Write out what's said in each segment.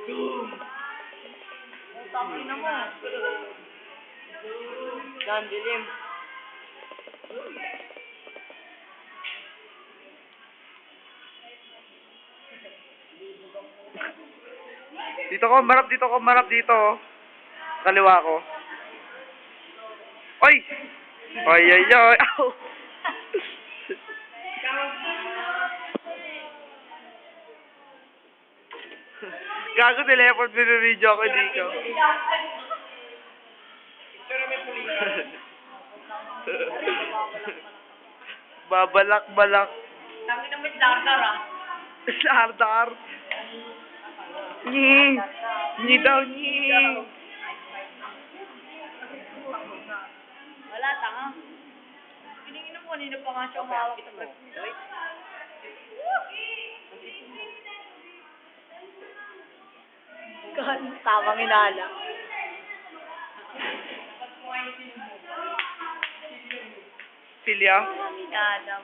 Zoom. Tangin na mo. Dan, dilim. Dito ko, marap dito. Kaliwa ko. Oy! Oy, oy, oy! Ow! Gago, teleport video ako dito. Babalak-balak. Tangin na mo, Dardar ah. Sardar. Nyi. Nyi daw, nyi. Wala, tanga. Piningin mo, kanina pa nga siya umawak sa mo. Tamang inala. Silya. Tamang inala.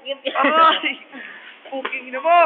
Aray! Puking na mo!